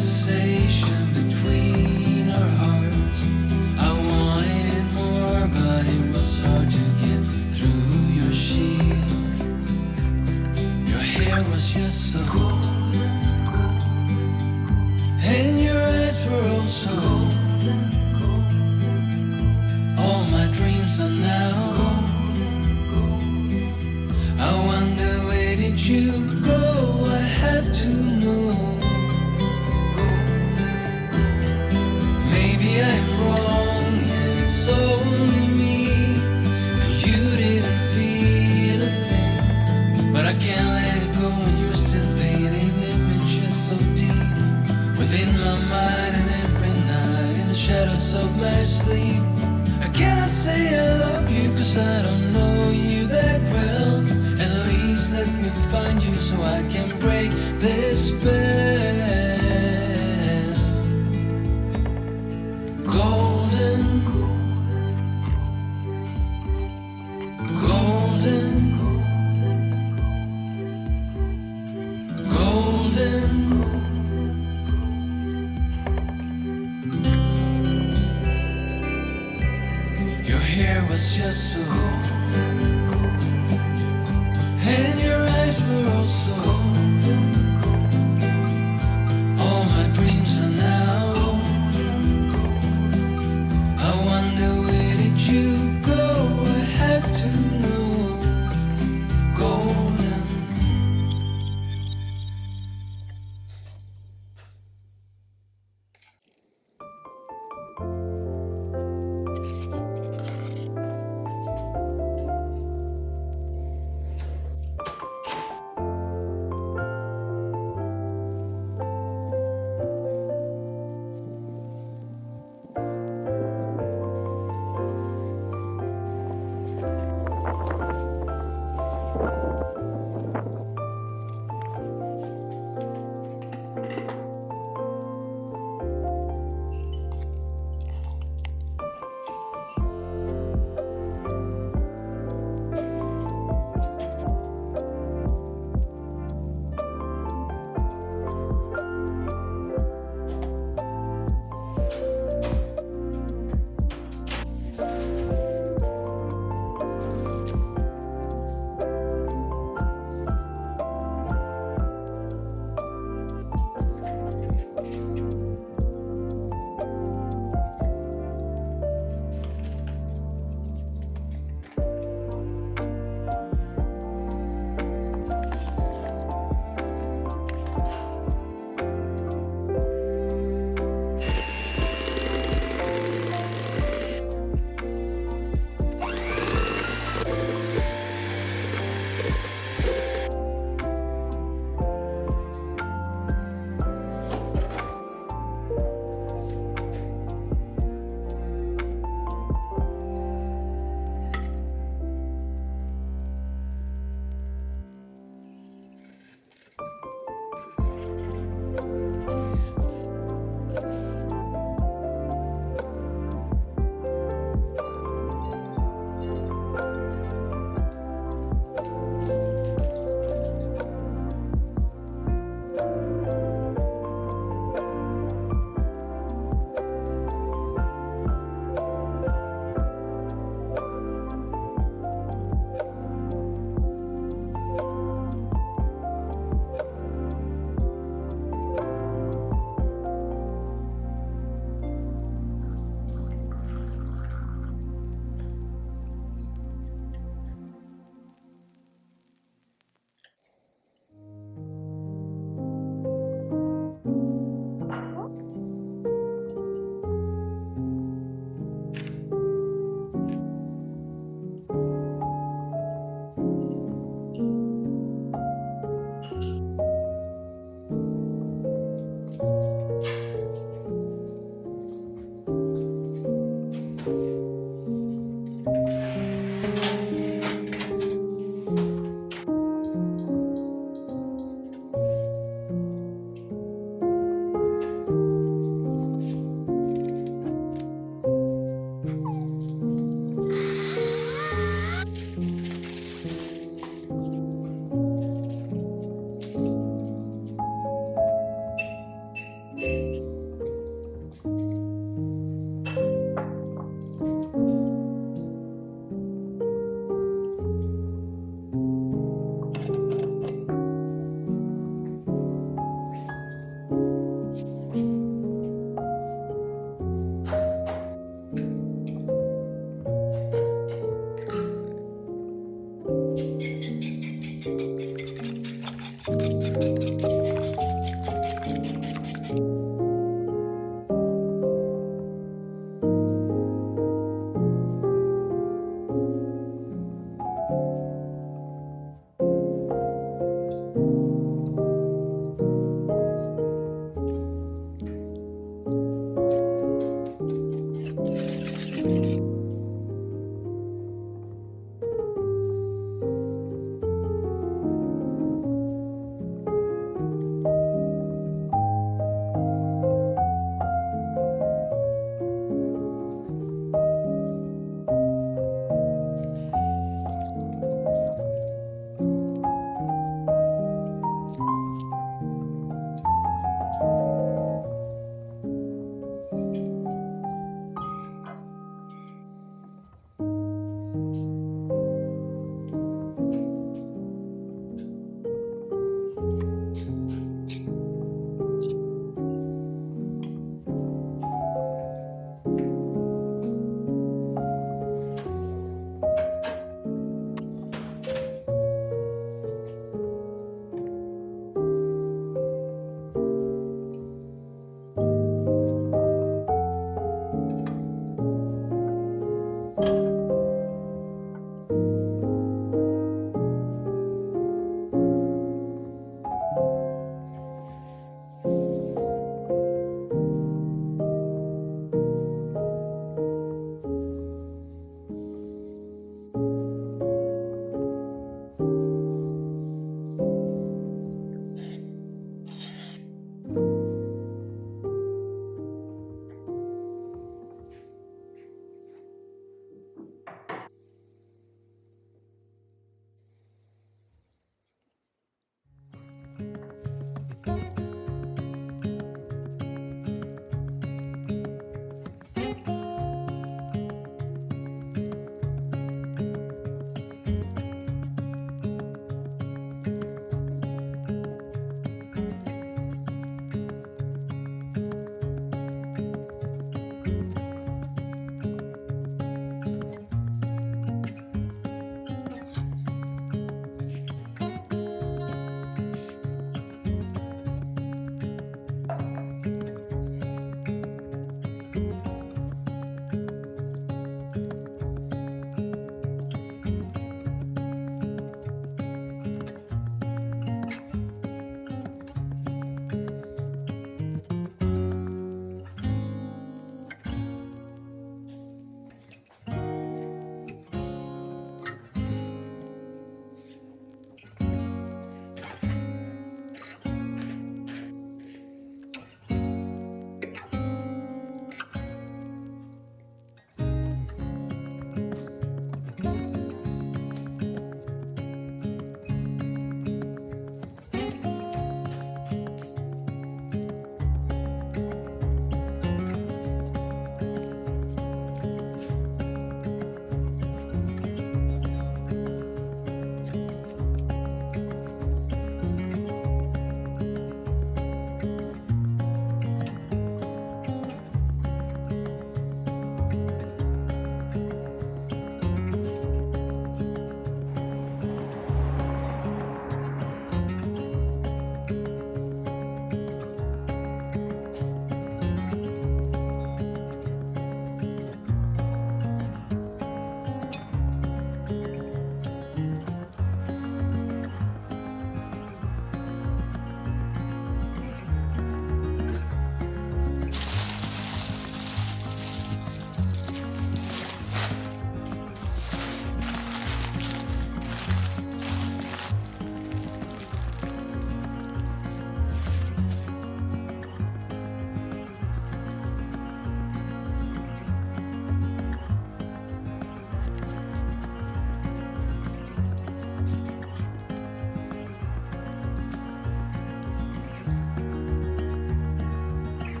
conversation between our hearts. I wanted more. just so cold, and your eyes were also all my dreams are now. I wonder where did you go? I have to know. Maybe I'm wrong and it's only me. You didn't feel a thing, but I can't let it go when you're still painting images so deep within my mind. And every night in the shadows of my sleep, I cannot say I love you, cause I don't know you that well. At least let me find you so I can break this spell. Golden, golden, golden. Your hair was just so, and your eyes were also all my dreams are now. I wonder where did you go? I had to know. Golden.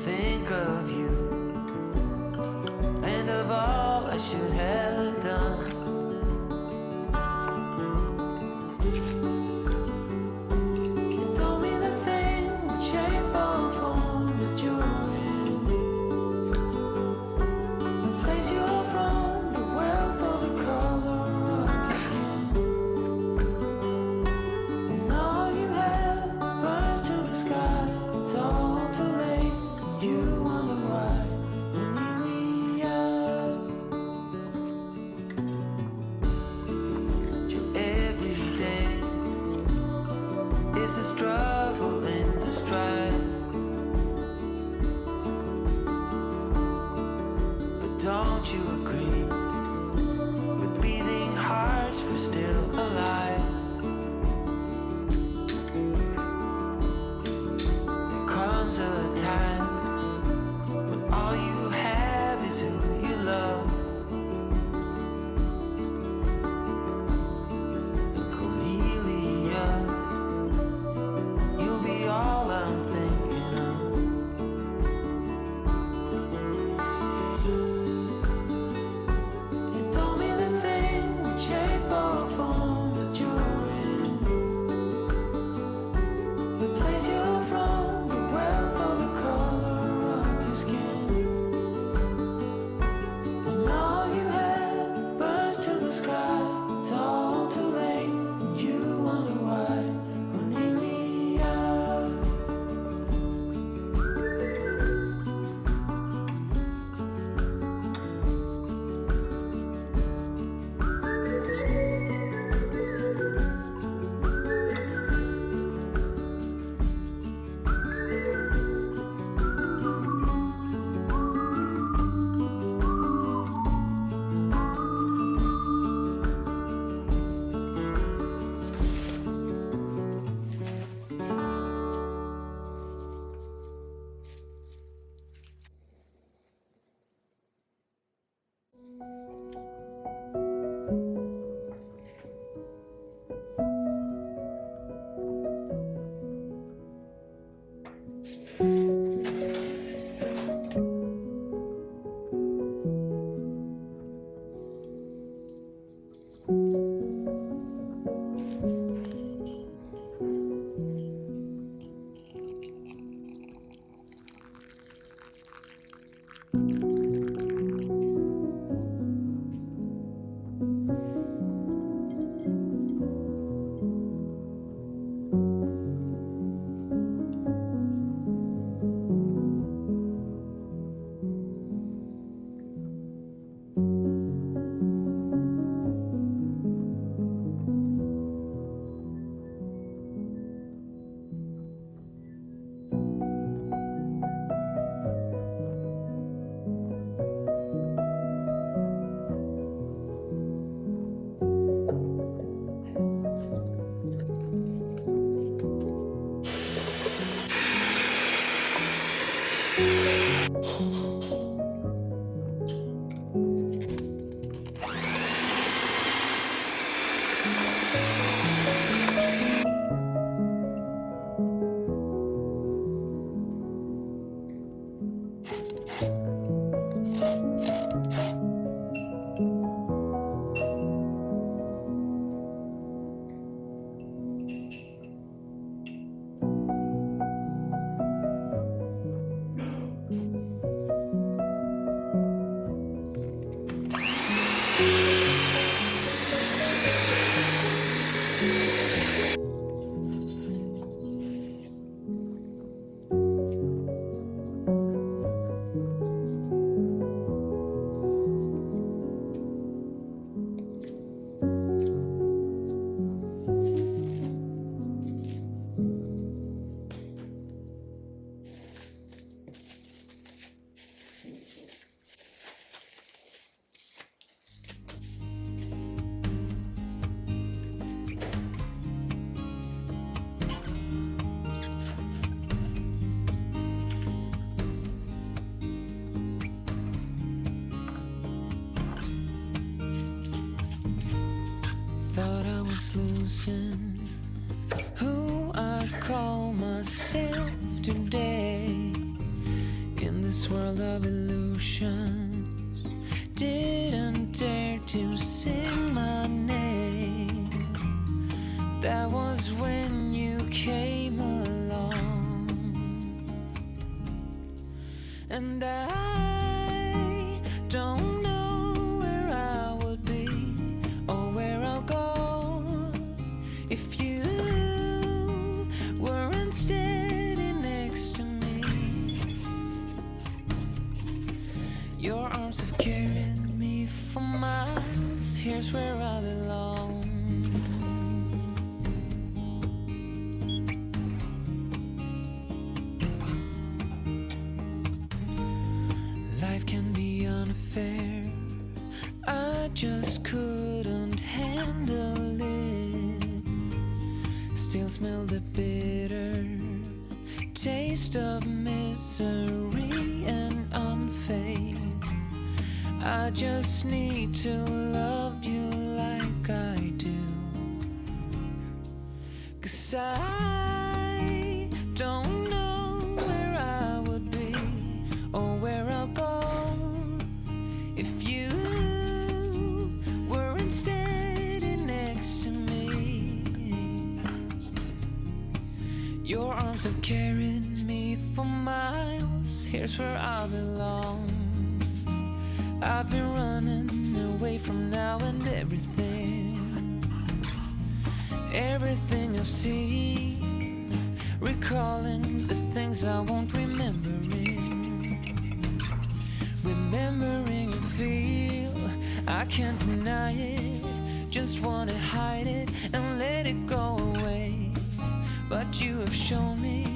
think Thought I was losing who I call myself today in this world of illusions. Didn't dare to sing my name. That was when you came along, and I don't know where I would be or where I'll go if you weren't standing next to me. Your arms have carried me for miles. Here's where I belong. Life can be unfair. I just couldn't handle it. Still smell the bitter taste of misery and unfaith. I just need to love you like I do, 'cause I don't know where I would be or where I'll go if you weren't standing next to me. Your arms have carried me for miles. Here's where I belong. I've been running away from now and everything I've seen, recalling the things I won't remembering a feel I can't deny it. Just wanna hide it and let it go away. But you have shown me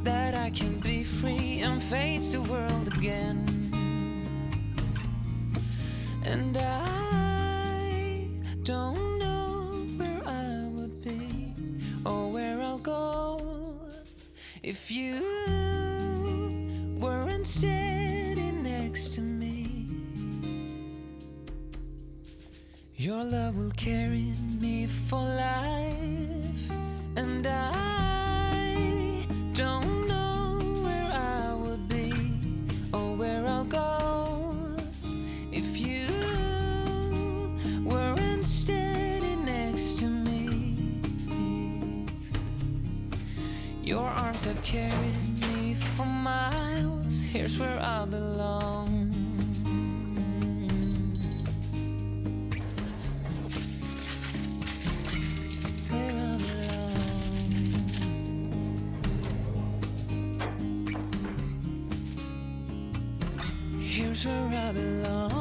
that I can be free and face the world again. And I don't know where I would be or where I'll go if you weren't standing next to me. Your love will carry me for life, and I don't know where I would be or where I'll go if you weren't standing next to me. Your arms have carried me for miles. Here's where I belong. Where I belong. Here's where I belong.